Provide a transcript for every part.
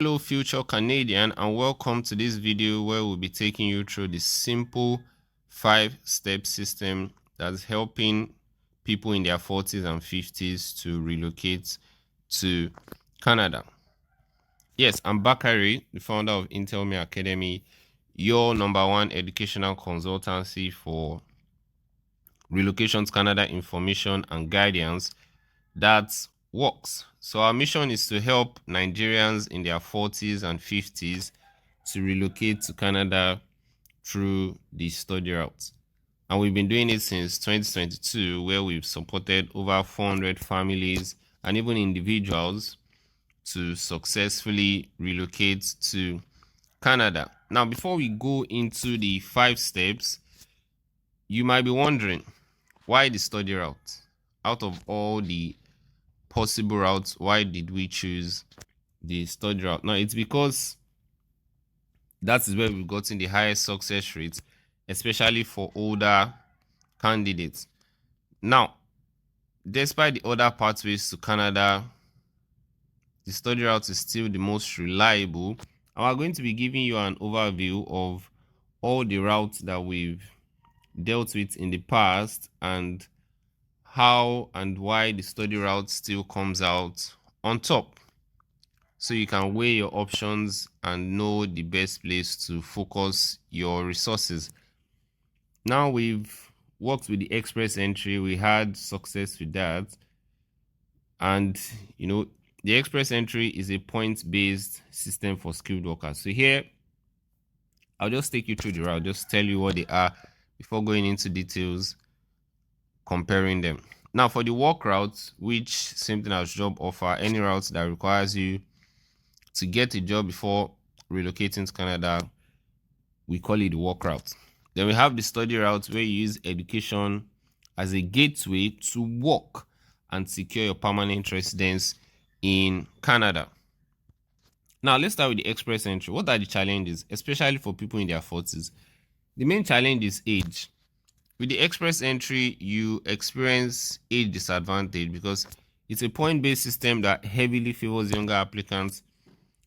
Hello future Canadian, and welcome to this video where we'll be taking you through the simple 5-step system that's helping people in their 40s and 50s to relocate to Canada. Yes, I'm Bakari, the founder of Intel Me Academy, your #1 educational consultancy for relocation to Canada information and guidance that works. So our mission is to help Nigerians in their 40s and 50s to relocate to Canada through the study route. And we've been doing it since 2022, where we've supported over 400 families and even individuals to successfully relocate to Canada. Now, before we go into the 5 steps, you might be wondering, why the study route? Out of all the possible routes, why did we choose the study route? Now, it's because that is where we've gotten the highest success rate, especially for older candidates. Now, despite the other pathways to Canada, the study route is still the most reliable. And we're going to be giving you an overview of all the routes that we've dealt with in the past and how and why the study route still comes out on top, so you can weigh your options and know the best place to focus your resources. Now, we've worked with the express entry. We had success with that. And, the express entry is a point-based system for skilled workers. So here, I'll just take you through the route, just tell you what they are before going into details, comparing them. Now, for the work route, which same thing as job offer, any route that requires you to get a job before relocating to Canada, we call it the work route. Then we have the study route, where you use education as a gateway to work and secure your permanent residence in Canada. Now, let's start with the express entry. What are the challenges, especially for people in their 40s? The main challenge is age. With the express entry, you experience age disadvantage because it's a point-based system that heavily favors younger applicants.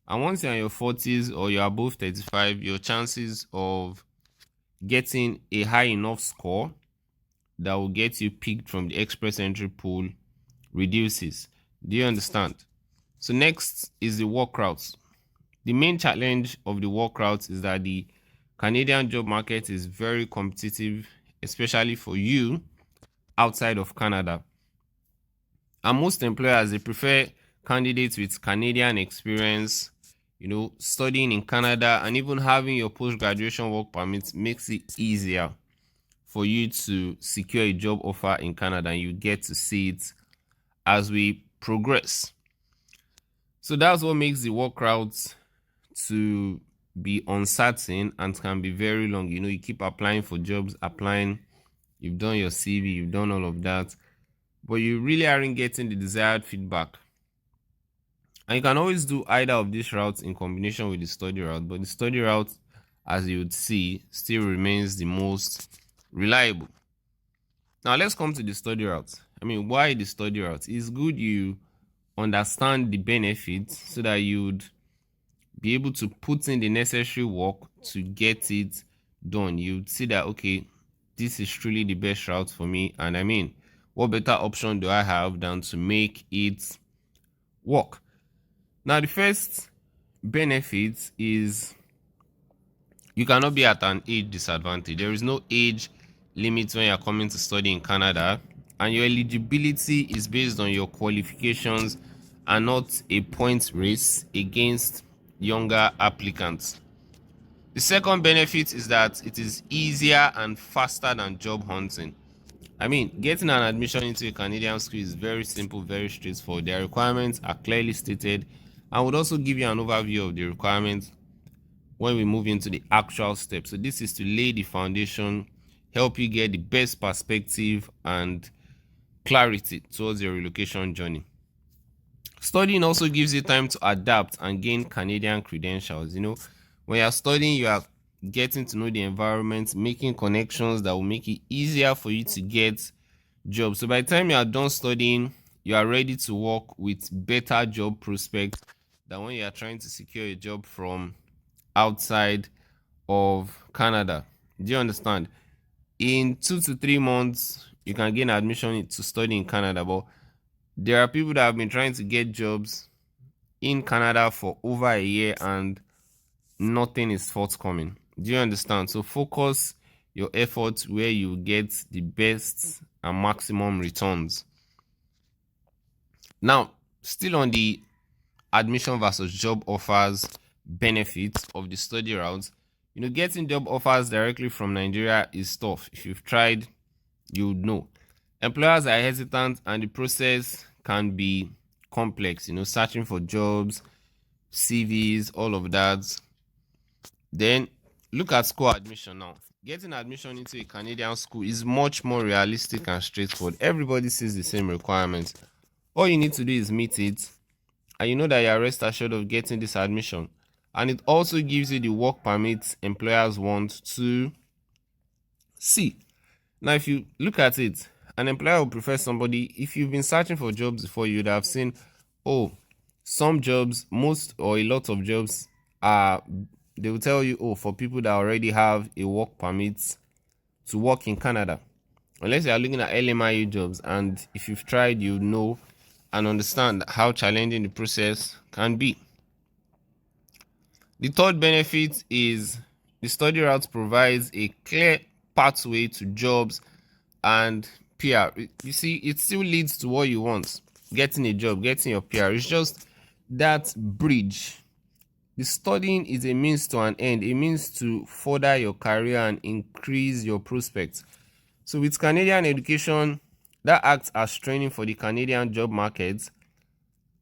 And once you're in your 40s or you're above 35, your chances of getting a high enough score that will get you picked from the express entry pool reduces. Do you understand? So next is the work routes. The main challenge of the work routes is that the Canadian job market is very competitive, especially for you outside of Canada. And most employers, they prefer candidates with Canadian experience. Studying in Canada and even having your post-graduation work permit makes it easier for you to secure a job offer in Canada, and you get to see it as we progress. So that's what makes the work route to be uncertain and can be very long. You keep applying for jobs, you've done your CV, you've done all of that, but you really aren't getting the desired feedback. And you can always do either of these routes in combination with the study route, but the study route, as you would see, still remains the most reliable. Now, let's come to the study route. Why the study route? It's good you understand the benefits so that you'd be able to put in the necessary work to get it done. You'd see that, okay, this is truly the best route for me. And what better option do I have than to make it work? Now, the first benefit is you cannot be at an age disadvantage. There is no age limit when you're coming to study in Canada, and your eligibility is based on your qualifications and not a points race against younger applicants. The second benefit is that it is easier and faster than job hunting. Getting an admission into a Canadian school is very simple, very straightforward. Their requirements are clearly stated. I would also give you an overview of the requirements when we move into the actual steps. So this is to lay the foundation, help you get the best perspective and clarity towards your relocation journey. Studying also gives you time to adapt and gain Canadian credentials. When you're studying, you are getting to know the environment, making connections that will make it easier for you to get jobs. So by the time you are done studying, you are ready to work with better job prospects than when you are trying to secure a job from outside of Canada. Do you understand? In 2 to 3 months, you can gain admission to study in Canada, but there are people that have been trying to get jobs in Canada for over a year and nothing is forthcoming. Do you understand? So focus your efforts where you get the best and maximum returns. Now, still on the admission versus job offers benefits of the study routes, getting job offers directly from Nigeria is tough. If you've tried, you would know. Employers are hesitant and the process can be complex, searching for jobs, CVs, all of that. Then look at school admission now. Getting admission into a Canadian school is much more realistic and straightforward. Everybody sees the same requirements. All you need to do is meet it, and you know that you are rest assured of getting this admission. And it also gives you the work permits employers want to see. Now, if you look at it, an employer will prefer somebody, if you've been searching for jobs before, you'd have seen, some jobs, most or a lot of jobs they will tell you, for people that already have a work permit to work in Canada. Unless you are looking at LMIU jobs, and if you've tried, you know and understand how challenging the process can be. The third benefit is the study route provides a clear pathway to jobs and PR. You see, it still leads to what you want, getting a job, getting your PR. It's just that bridge. The studying is a means to an end, a means to further your career and increase your prospects. So with Canadian education, that acts as training for the Canadian job market.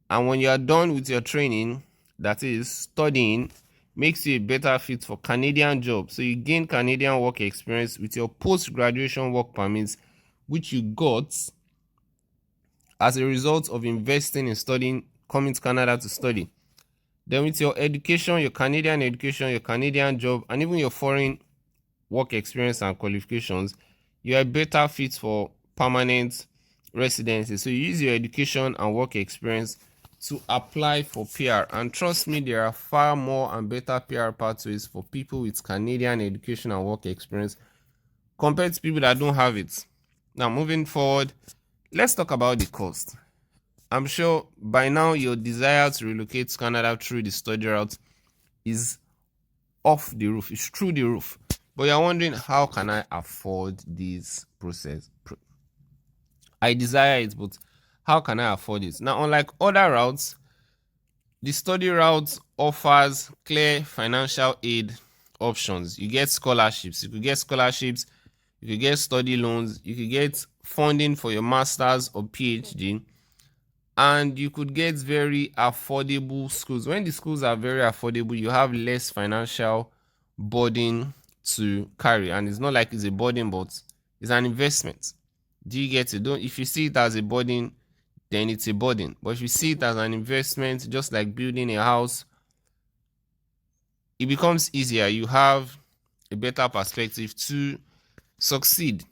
And when you are done with your training, that is studying, makes you a better fit for Canadian jobs. So you gain Canadian work experience with your post-graduation work permits, which you got as a result of investing in studying, coming to Canada to study. Then with your education, your Canadian job, and even your foreign work experience and qualifications, you are a better fit for permanent residency. So you use your education and work experience to apply for PR. And trust me, there are far more and better PR pathways for people with Canadian education and work experience compared to people that don't have it. Now, moving forward, let's talk about the cost. I'm sure by now your desire to relocate to Canada through the study route is off the roof. It's through the roof. But you're wondering, how can I afford this process? I desire it, but how can I afford it? Now, unlike other routes, the study route offers clear financial aid options. You get scholarships. You could get scholarships. You could get study loans. You could get funding for your master's or PhD. And you could get very affordable schools. When the schools are very affordable, you have less financial burden to carry. And it's not like it's a burden, but it's an investment. Do you get it? If you see it as a burden, then it's a burden. But if you see it as an investment, just like building a house, it becomes easier. You have a better perspective to succeed.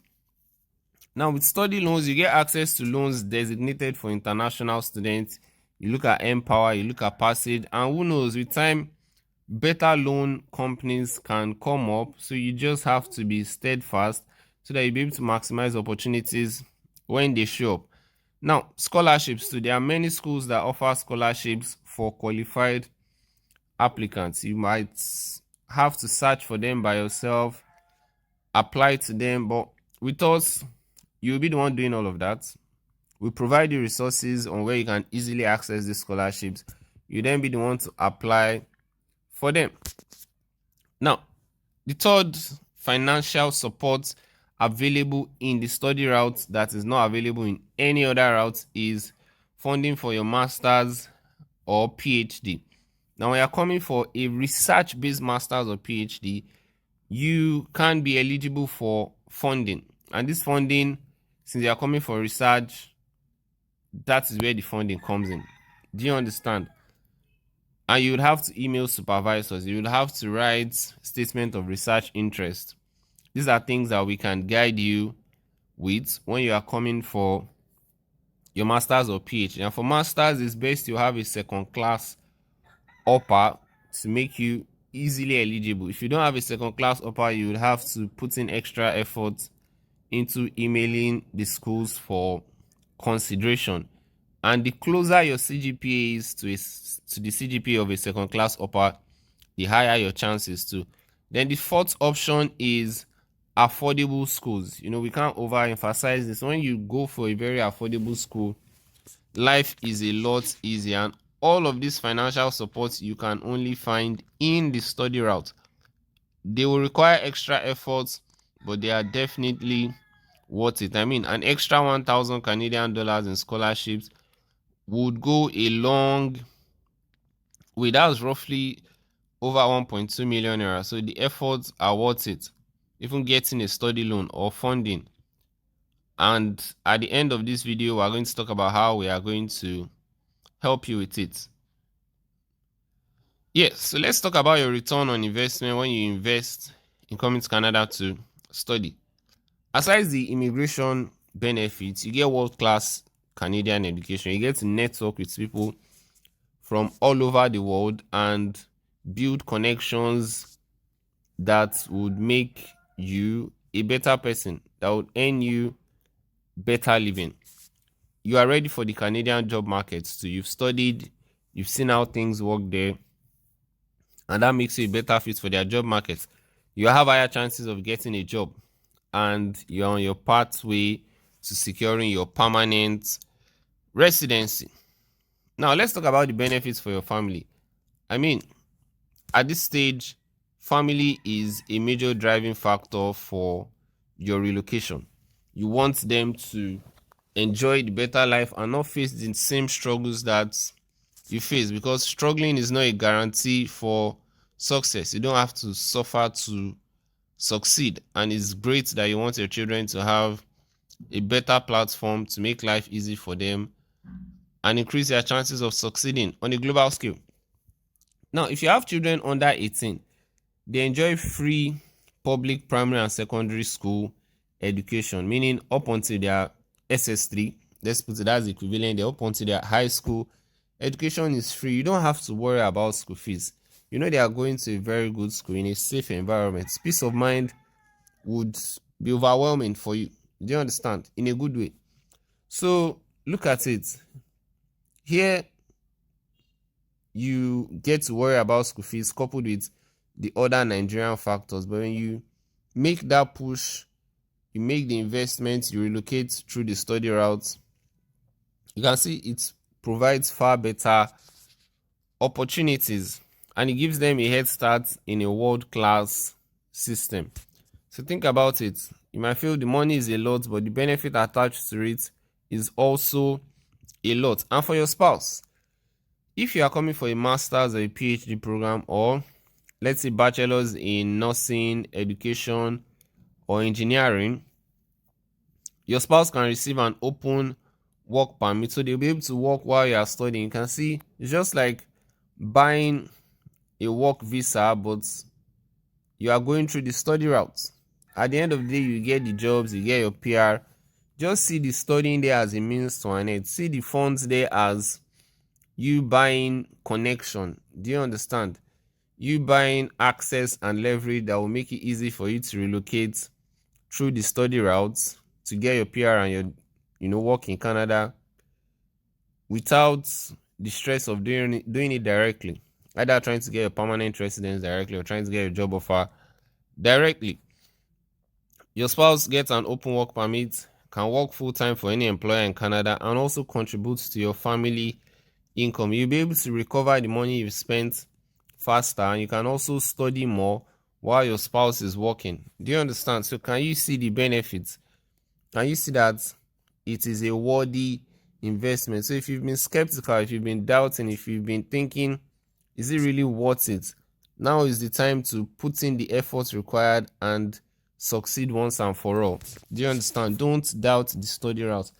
Now, with study loans, you get access to loans designated for international students. You look at Empower, you look at Passage, and who knows, with time, better loan companies can come up. So you just have to be steadfast so that you'll be able to maximize opportunities when they show up. Now, scholarships too. There are many schools that offer scholarships for qualified applicants. You might have to search for them by yourself, apply to them, but with us, you'll be the one doing all of that. We provide you resources on where you can easily access these scholarships. You then be the one to apply for them. Now, the third financial support available in the study route that is not available in any other route is funding for your master's or PhD. Now, when you're coming for a research-based master's or PhD, you can be eligible for funding. And this funding, since you are coming for research, that is where the funding comes in. Do you understand? And you would have to email supervisors. You would have to write statement of research interest. These are things that we can guide you with when you are coming for your master's or PhD. And for master's, it's best you have a second class upper to make you easily eligible. If you don't have a second class upper, you would have to put in extra effort into emailing the schools for consideration. And the closer your CGPA is to the CGPA of a second class upper, the higher your chances too. Then the fourth option is affordable schools. We can't overemphasize this. When you go for a very affordable school, life is a lot easier, and all of this financial support you can only find in the study route. They will require extra efforts, but they are definitely worth it. I mean, an extra 1,000 Canadian dollars in scholarships would go a long way. That's roughly over 1.2 million naira. So the efforts are worth it, even getting a study loan or funding. And at the end of this video, we're going to talk about how we are going to help you with it. Yes, so let's talk about your return on investment when you invest in coming to Canada to study. Aside the immigration benefits, you get world-class Canadian education. You get to network with people from all over the world and build connections that would make you a better person, that would earn you better living. You are ready for the Canadian job market. So you've studied, you've seen how things work there, and that makes you a better fit for their job market. You have higher chances of getting a job, and you're on your pathway to securing your permanent residency. Now, let's talk about the benefits for your family. I mean, at this stage, family is a major driving factor for your relocation. You want them to enjoy the better life and not face the same struggles that you face, because struggling is not a guarantee for success. You don't have to suffer to succeed, and it's great that you want your children to have a better platform to make life easy for them and increase their chances of succeeding on a global scale. Now, if you have children under 18, they enjoy free public primary and secondary school education, meaning up until their SS3, let's put it as equivalent, they're up until their high school education is free. You don't have to worry about school fees. They are going to a very good school in a safe environment. Peace of mind would be overwhelming for you. Do you understand? In a good way. So look at it. Here, you get to worry about school fees coupled with the other Nigerian factors. But when you make that push, you make the investment, you relocate through the study route, you can see it provides far better opportunities, and it gives them a head start in a world-class system. So think about it. You might feel the money is a lot, but the benefit attached to it is also a lot. And for your spouse, if you are coming for a master's or a PhD program, or let's say bachelor's in nursing, education, or engineering, your spouse can receive an open work permit, so they'll be able to work while you are studying. You can see it's just like buying a work visa, but you are going through the study route. At the end of the day, you get the jobs, you get your PR. Just see the studying there as a means to an end. See the funds there as you buying connection. Do you understand? You buying access and leverage that will make it easy for you to relocate through the study routes to get your PR and your work in Canada without the stress of doing it directly. Either trying to get a permanent residence directly or trying to get a job offer directly. Your spouse gets an open work permit, can work full-time for any employer in Canada, and also contributes to your family income. You'll be able to recover the money you've spent faster, and you can also study more while your spouse is working. Do you understand? So can you see the benefits? Can you see that it is a worthy investment? So if you've been skeptical, if you've been doubting, if you've been thinking, is it really worth it? Now is the time to put in the efforts required and succeed once and for all. Do you understand? Don't doubt the study route.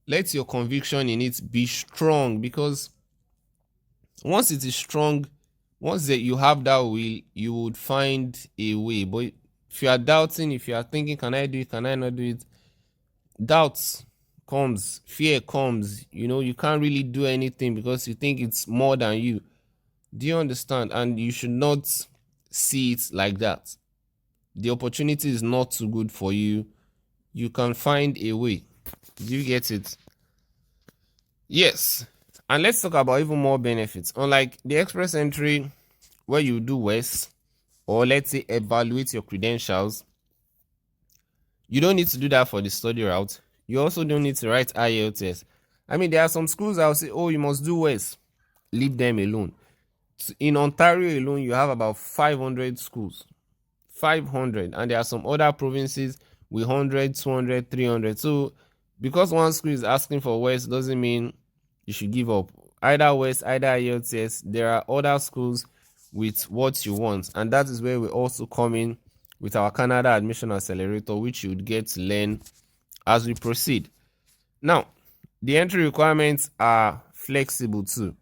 Let your conviction in it be strong, because once it is strong, once that you have that will, you would find a way. But if you are doubting, if you are thinking, can I do it, can I not do it, doubts comes, fear comes, you can't really do anything because you think it's more than you. Do you understand? And you should not see it like that. The opportunity is not too good for you. You can find a way. Do you get it? Yes. And let's talk about even more benefits. Unlike the express entry where you do WES, or let's say evaluate your credentials, you don't need to do that for the study route. You also don't need to write IELTS. I mean, there are some schools that will say, oh, you must do WES. Leave them alone. In Ontario alone, you have about 500 schools. 500. And there are some other provinces with 100, 200, 300. So because one school is asking for WES doesn't mean you should give up. Either WES, either IELTS, there are other schools with what you want. And that is where we also come in with our Canada Admission Accelerator, which you would get to learn as we proceed. Now, the entry requirements are flexible too.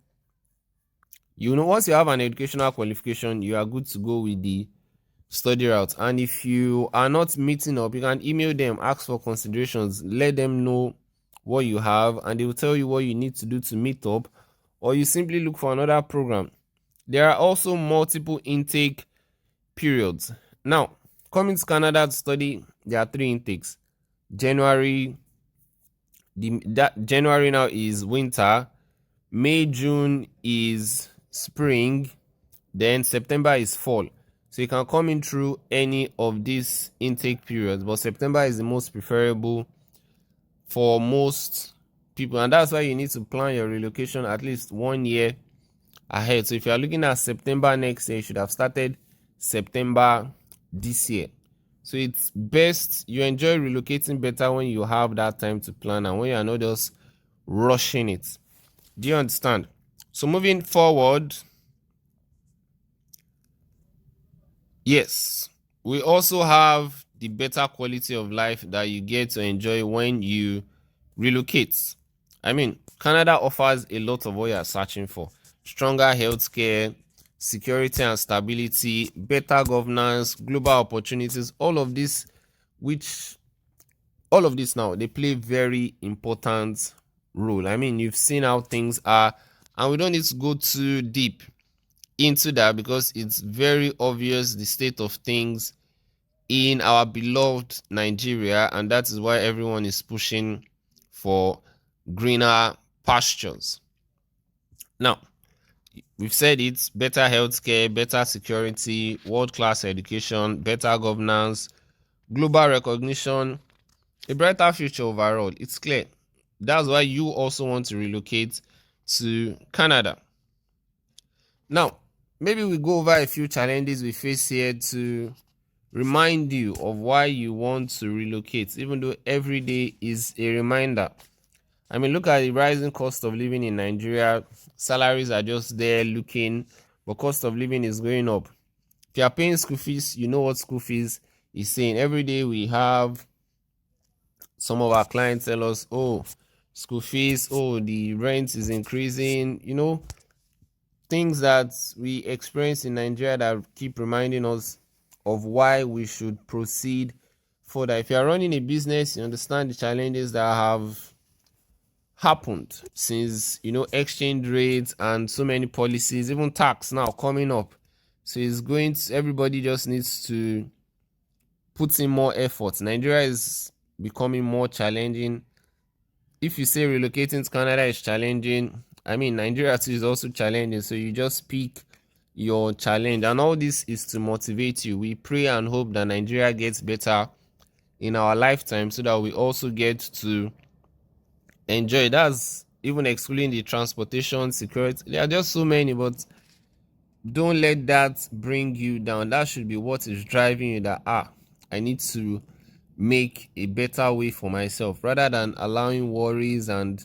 You know, once you have an educational qualification, you are good to go with the study route. And if you are not meeting up, you can email them, ask for considerations, let them know what you have, and they will tell you what you need to do to meet up, or you simply look for another program. There are also multiple intake periods. Now, coming to Canada to study, there are 3 intakes. January now is winter. May, June is spring. Then September is fall. So you can come in through any of these intake periods, but September is the most preferable for most people, and that's why you need to plan your relocation at least 1 year ahead. So if you are looking at September next year, you should have started September this year. So it's best you enjoy relocating better when you have that time to plan and when you are not just rushing it. Do you understand? So moving forward, yes, we also have the better quality of life that you get to enjoy when you relocate. I mean, Canada offers a lot of what you are searching for. Stronger healthcare, security and stability, better governance, global opportunities, all of this now, they play very important role. I mean, you've seen how things are, and we don't need to go too deep into that because it's very obvious the state of things in our beloved Nigeria, and that is why everyone is pushing for greener pastures. Now, we've said it's better healthcare, better security, world-class education, better governance, global recognition, a brighter future overall. It's clear. That's why you also want to relocate to Canada. Now, maybe we go over a few challenges we face here to remind you of why you want to relocate, even though every day is a reminder. I mean, look at the rising cost of living in Nigeria. Salaries are just there looking, but cost of living is going up. If you are paying school fees, you know what school fees is saying. Every day we have some of our clients tell us, oh, school fees, oh, the rent is increasing, you know, things that we experience in Nigeria that keep reminding us of why we should proceed further. If you are running a business, you understand the challenges that have happened since, you know, exchange rates and so many policies, even tax now coming up. So it's going to, everybody just needs to put in more effort. Nigeria is becoming more challenging. If you say relocating to Canada is challenging, I mean, Nigeria too is also challenging. So you just pick your challenge, and all this is to motivate you. We pray and hope that Nigeria gets better in our lifetime so that we also get to enjoy. That's even excluding the transportation, security. There are just so many, but don't let that bring you down. That should be what is driving you, that I need to make a better way for myself, rather than allowing worries and,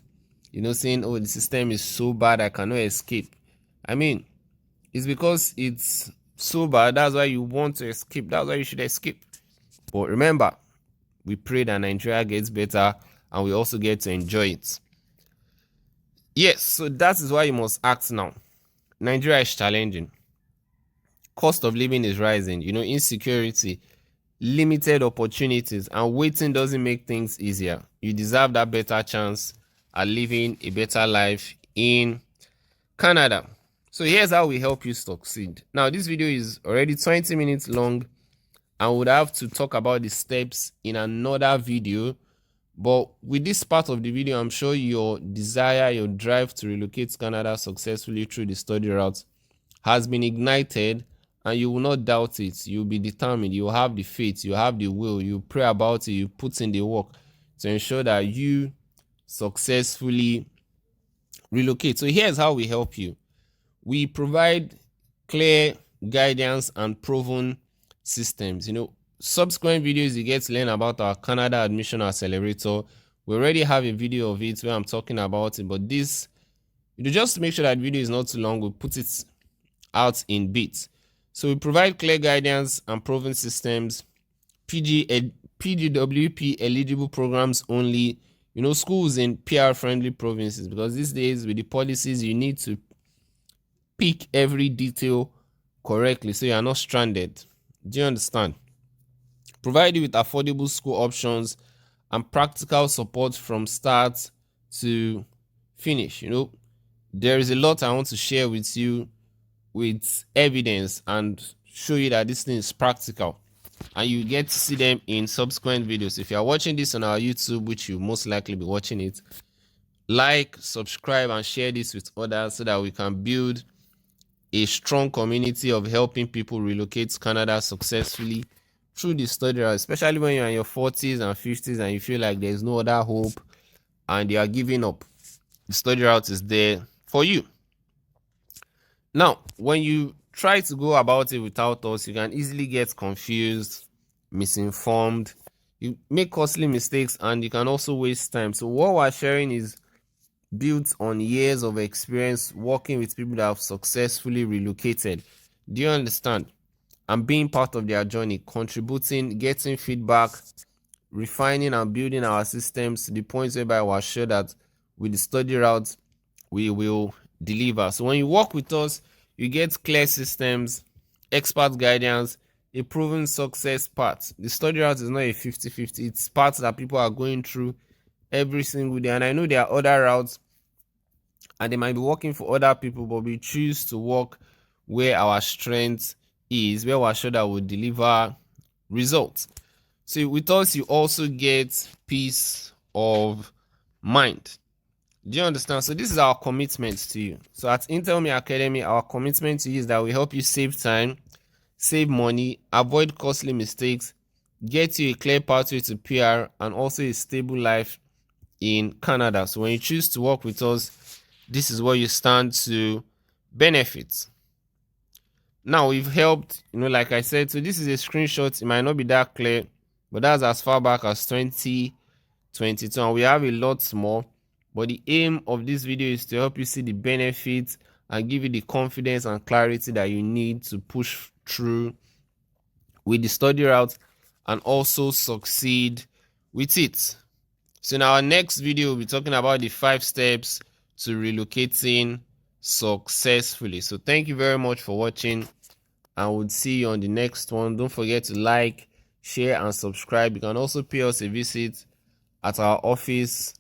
you know, saying, oh, the system is so bad I cannot escape. I mean, it's because it's so bad, that's why you want to escape. That's why you should escape. But remember, we pray that Nigeria gets better and we also get to enjoy it. Yes, so that is why you must act now. Nigeria is challenging. Cost of living is rising, you know, insecurity, limited opportunities, and waiting doesn't make things easier. You deserve that better chance at living a better life in Canada. So here's how we help you succeed. Now, this video is already 20 minutes long and would have to talk about the steps in another video. But with this part of the video, I'm sure your desire, your drive to relocate to Canada successfully through the study route has been ignited, and you will not doubt it. You'll be determined. You have the faith. You have the will. You pray about it. You put in the work to ensure that you successfully relocate. So here's how we help you. We provide clear guidance and proven systems. Subsequent videos you get to learn about our Canada Admission Accelerator. We already have a video of it where I'm talking about it, but this, just to make sure that video is not too long, we'll put it out in bits. So we provide clear guidance and proven systems, PGWP eligible programs only, schools in PR friendly provinces, because these days with the policies you need to pick every detail correctly so you are not stranded. Do you understand? Provide you with affordable school options and practical support from start to finish. There is a lot I want to share with you with evidence and show you that this thing is practical, and you get to see them in subsequent videos. If you are watching this on our YouTube, which you most likely be watching it, like, subscribe, and share this with others so that we can build a strong community of helping people relocate to Canada successfully through the study route, especially when you're in your 40s and 50s and you feel like there's no other hope and you are giving up. The study route is there for you. Now, when you try to go about it without us, you can easily get confused, misinformed, you make costly mistakes, and you can also waste time. So what we're sharing is built on years of experience working with people that have successfully relocated. Do you understand? And being part of their journey, contributing, getting feedback, refining and building our systems to the point whereby we're sure that with the study route we will deliver. So when you work with us, you get clear systems, expert guidance, a proven success path. The study route is not a 50-50. It's parts that people are going through every single day. And I know there are other routes and they might be working for other people, but we choose to work where our strength is, where we're sure that we'll deliver results. So with us, you also get peace of mind. Do you understand? So this is our commitment to you. So at Intel Me Academy, our commitment to you is that we help you save time, save money, avoid costly mistakes, get you a clear pathway to PR, and also a stable life in Canada. So when you choose to work with us, this is where you stand to benefit. Now, we've helped, like I said, so this is a screenshot. It might not be that clear, but that's as far back as 2022, and we have a lot more. But the aim of this video is to help you see the benefits and give you the confidence and clarity that you need to push through with the study route and also succeed with it. So in our next video, we'll be talking about the 5 steps to relocating successfully. So thank you very much for watching, and we'll see you on the next one. Don't forget to like, share, and subscribe. You can also pay us a visit at our office,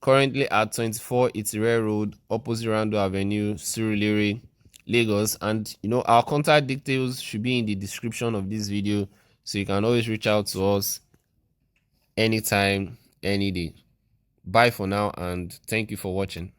currently at 24 Itire Road, opposite Rando Avenue, Surulere, Lagos. And our contact details should be in the description of this video, so you can always reach out to us anytime, any day. Bye for now, and thank you for watching.